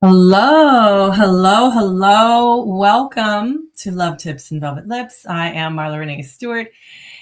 Hello, hello, hello. Welcome to Love Tips and Velvet Lips. I am Marla Renee Stewart,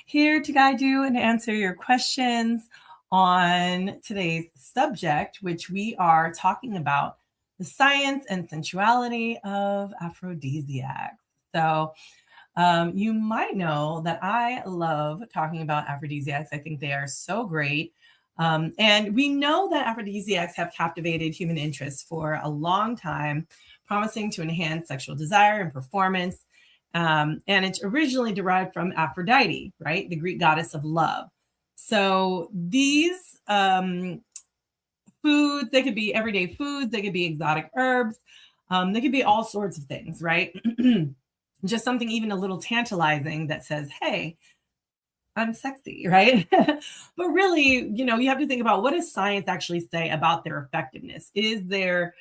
here to guide you and answer your questions on today's subject, which we are talking about the science and sensuality of aphrodisiacs. You might know that I love talking about aphrodisiacs. I think they are so great. And we know that aphrodisiacs have captivated human interest for a long time, promising to enhance sexual desire and performance. And it's originally derived from Aphrodite, right? The Greek goddess of love. So these foods, they could be everyday foods, they could be exotic herbs, they could be all sorts of things, right? Just something even a little tantalizing that says, hey, I'm sexy, right? But really, you have to think about, what does science actually say about their effectiveness? Is there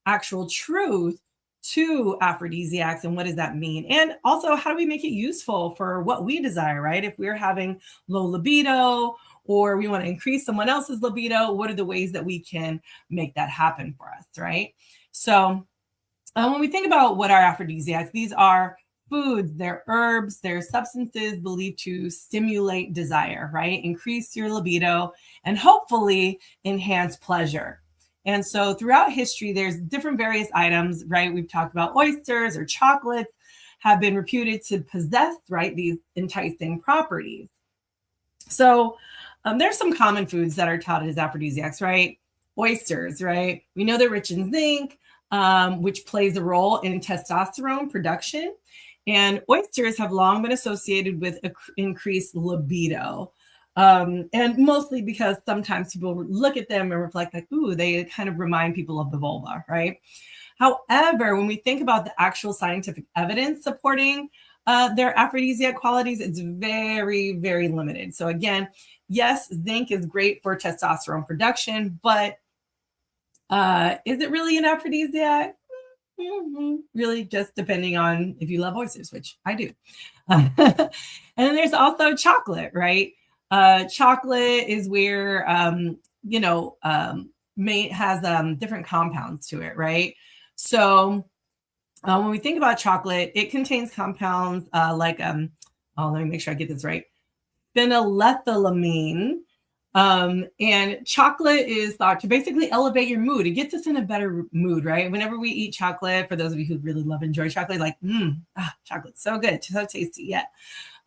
actual truth to aphrodisiacs, and what does that mean? And also, how do we make it useful for what we desire, right? If we're having low libido or we want to increase someone else's libido, what are the ways that we can make that happen for us, right? So when we think about what are aphrodisiacs, these are foods, they're herbs, they're substances believed to stimulate desire, right? Increase your libido and hopefully enhance pleasure. And so throughout history, there's different various items, right? We've talked about oysters or chocolates have been reputed to possess, right, these enticing properties. So there's some common foods that are touted as aphrodisiacs, right? Oysters, right? We know they're rich in zinc, which plays a role in testosterone production. And oysters have long been associated with increased libido. And mostly because sometimes people look at them and reflect like, ooh, they kind of remind people of the vulva, right? However, when we think about the actual scientific evidence supporting their aphrodisiac qualities, it's very, very limited. So again, yes, zinc is great for testosterone production, but is it really an aphrodisiac? Really, just depending on if you love oysters, which I do. And then there's also chocolate, right? Chocolate is where, has different compounds to it, right? So when we think about chocolate, it contains compounds let me make sure I get this right. Phenylethylamine. And chocolate is thought to basically elevate your mood. It gets us in a better mood, right? Whenever we eat chocolate, for those of you who really enjoy chocolate, like, chocolate's so good, so tasty, yeah.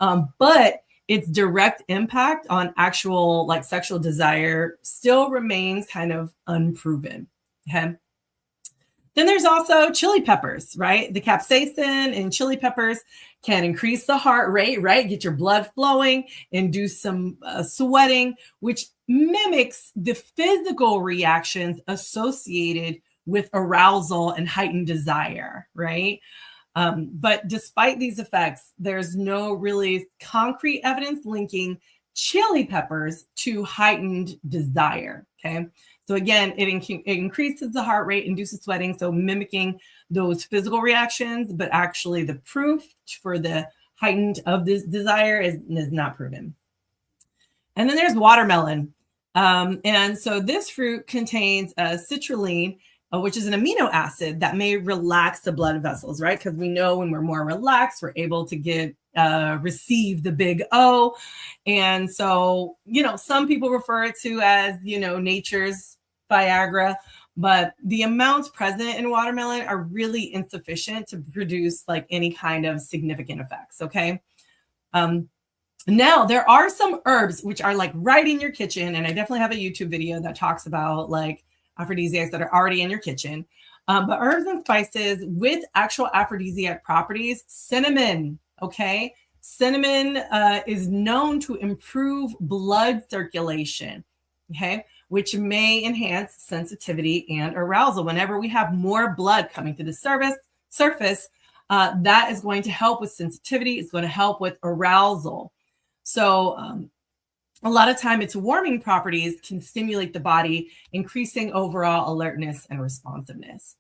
But its direct impact on actual like sexual desire still remains kind of unproven. Okay. Then there's also chili peppers, right? The capsaicin in chili peppers can increase the heart rate, right? Get your blood flowing, induce some sweating, which mimics the physical reactions associated with arousal and heightened desire, right? But despite these effects, there's no really concrete evidence linking chili peppers to heightened desire, okay? So again, it increases the heart rate, induces sweating, so mimicking those physical reactions, but actually the proof for the heightened of this desire is not proven. And then there's watermelon. And so this fruit contains citrulline, which is an amino acid that may relax the blood vessels, right? Because we know when we're more relaxed, we're able to receive the big O. And so, some people refer it to as, nature's Viagra, but the amounts present in watermelon are really insufficient to produce like any kind of significant effects. Okay. Now there are some herbs which are like right in your kitchen. And I definitely have a YouTube video that talks about like aphrodisiacs that are already in your kitchen. But herbs and spices with actual aphrodisiac properties, cinnamon. Okay. Cinnamon is known to improve blood circulation. Okay. Which may enhance sensitivity and arousal. Whenever we have more blood coming to the surface, that is going to help with sensitivity. It's going to help with arousal. So a lot of time its warming properties can stimulate the body, increasing overall alertness and responsiveness.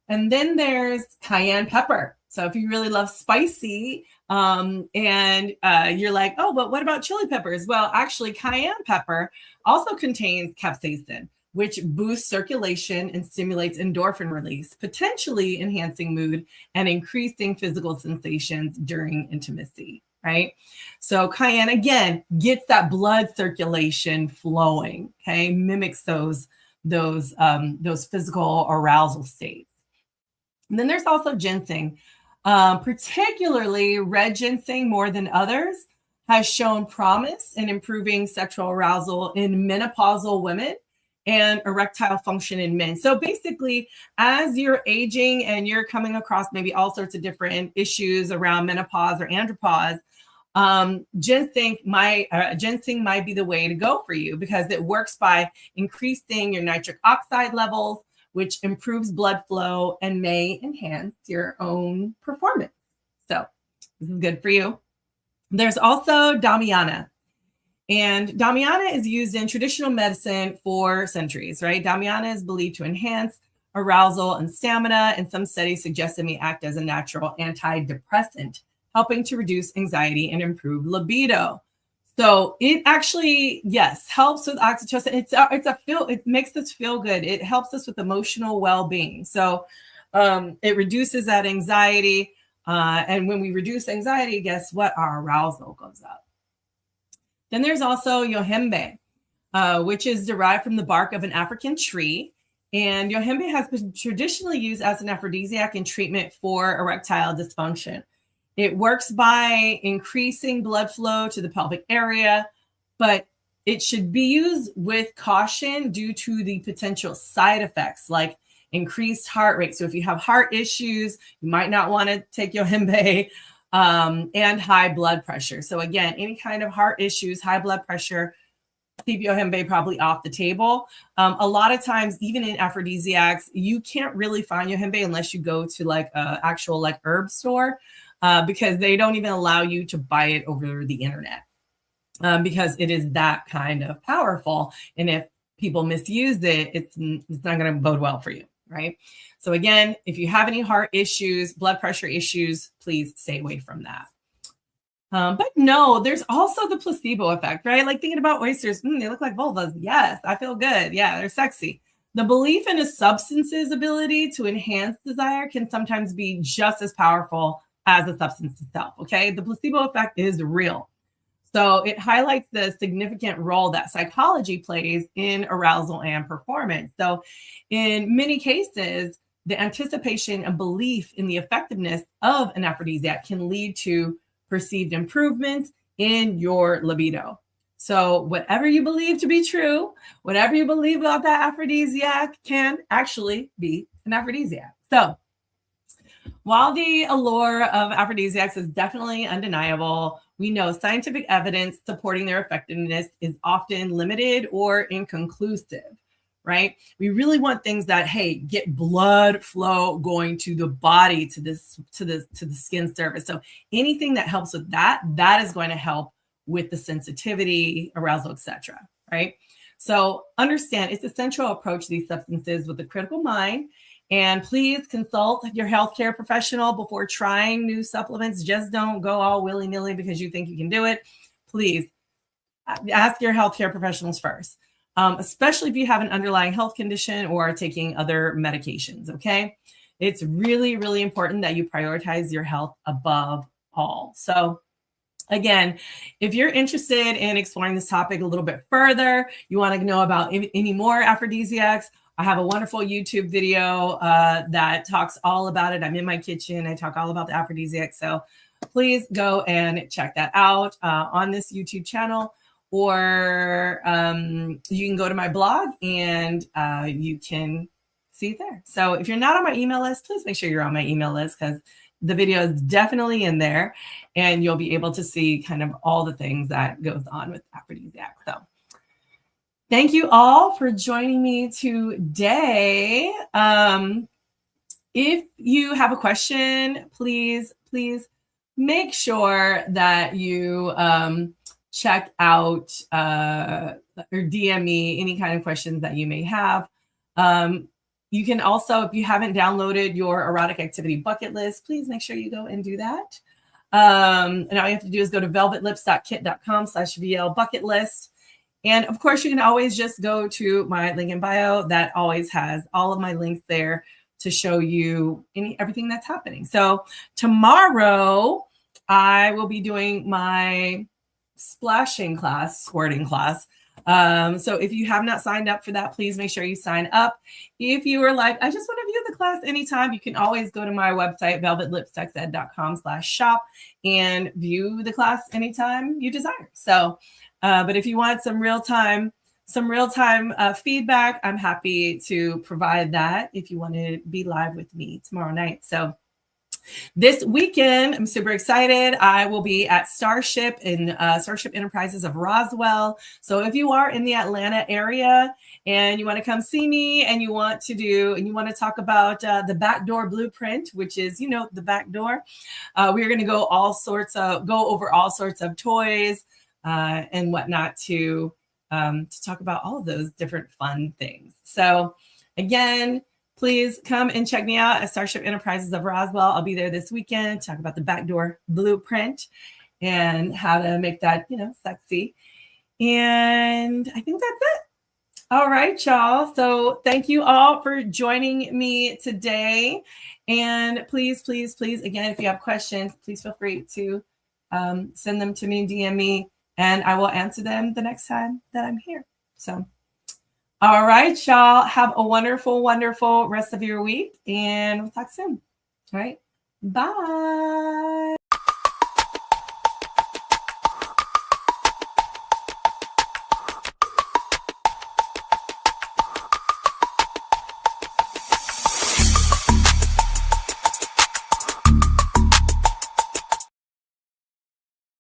And then there's cayenne pepper. So if you really love spicy and you're like, oh, but what about chili peppers? Well, actually, cayenne pepper also contains capsaicin, which boosts circulation and stimulates endorphin release, potentially enhancing mood and increasing physical sensations during intimacy, right? So cayenne, again, gets that blood circulation flowing, okay? Mimics those physical arousal states. And then there's also ginseng. Particularly red ginseng, more than others, has shown promise in improving sexual arousal in menopausal women and erectile function in men. So basically, as you're aging and you're coming across maybe all sorts of different issues around menopause or andropause, ginseng might be the way to go for you, because it works by increasing your nitric oxide levels, which improves blood flow and may enhance your own performance. So this is good for you. There's also Damiana. And Damiana is used in traditional medicine for centuries, right? Damiana is believed to enhance arousal and stamina, and some studies suggest it may act as a natural antidepressant, helping to reduce anxiety and improve libido. So it actually, yes, helps with oxytocin. It makes us feel good. It helps us with emotional well-being. So it reduces that anxiety. And when we reduce anxiety, guess what? Our arousal goes up. Then there's also yohimbe, which is derived from the bark of an African tree. And yohimbe has been traditionally used as an aphrodisiac in treatment for erectile dysfunction. It works by increasing blood flow to the pelvic area, but it should be used with caution due to the potential side effects like increased heart rate. So if you have heart issues, you might not want to take yohimbe, and high blood pressure. So again, any kind of heart issues, high blood pressure, keep yohimbe probably off the table. A lot of times, even in aphrodisiacs, you can't really find yohimbe unless you go to like an actual like herb store. Because they don't even allow you to buy it over the internet, because it is that kind of powerful. And if people misuse it, it's not going to bode well for you, right? So again, if you have any heart issues, blood pressure issues, please stay away from that. But no, there's also the placebo effect, right? Like thinking about oysters, they look like vulvas. Yes, I feel good. Yeah, they're sexy. The belief in a substance's ability to enhance desire can sometimes be just as powerful as the substance itself, okay? The placebo effect is real. So it highlights the significant role that psychology plays in arousal and performance. So in many cases, the anticipation and belief in the effectiveness of an aphrodisiac can lead to perceived improvements in your libido. So whatever you believe to be true, whatever you believe about that aphrodisiac can actually be an aphrodisiac. So while the allure of aphrodisiacs is definitely undeniable, we know scientific evidence supporting their effectiveness is often limited or inconclusive, right? We really want things that, hey, get blood flow going to the body, to the skin surface. So anything that helps with that is going to help with the sensitivity, arousal, etc., right? So understand it's essential to approach these substances with a critical mind. And please consult your healthcare professional before trying new supplements. Just don't go all willy-nilly because you think you can do it. Please ask your healthcare professionals first, especially if you have an underlying health condition or are taking other medications, okay? It's really, really important that you prioritize your health above all. So again, if you're interested in exploring this topic a little bit further, you want to know about any more aphrodisiacs, I have a wonderful YouTube video that talks all about it. I'm in my kitchen. I talk all about the aphrodisiacs. So please go and check that out on this YouTube channel, or you can go to my blog and you can see it there. So if you're not on my email list, please make sure you're on my email list, because the video is definitely in there and you'll be able to see kind of all the things that goes on with aphrodisiacs. So thank you all for joining me today. If you have a question, please make sure that you check out or DM me any kind of questions that you may have. You can also, if you haven't downloaded your erotic activity bucket list, please make sure you go and do that. And all you have to do is go to velvetlips.kit.com/VL bucket list. And of course, you can always just go to my link in bio. That always has all of my links there to show you everything that's happening. So tomorrow, I will be doing my splashing class, squirting class. So if you have not signed up for that, please make sure you sign up. If you are like, I just want to view the class anytime, you can always go to my website, velvetlipsexed.com/shop, and view the class anytime you desire. So, but if you want some real time feedback, I'm happy to provide that if you want to be live with me tomorrow night. So this weekend, I'm super excited. I will be at Starship in Starship Enterprises of Roswell. So if you are in the Atlanta area and you want to come see me and you want to talk about the backdoor blueprint, which is, the back door, we're going to go over all sorts of toys and whatnot to talk about all of those different fun things. So again, please come and check me out at Starship Enterprises of Roswell. I'll be there this weekend, talk about the backdoor blueprint and how to make that, sexy. And I think that's it. All right, y'all. So thank you all for joining me today. And please, again, if you have questions, please feel free to send them to me, DM me, and I will answer them the next time that I'm here. So, all right, y'all. Have a wonderful, wonderful rest of your week, and we'll talk soon. All right. Bye.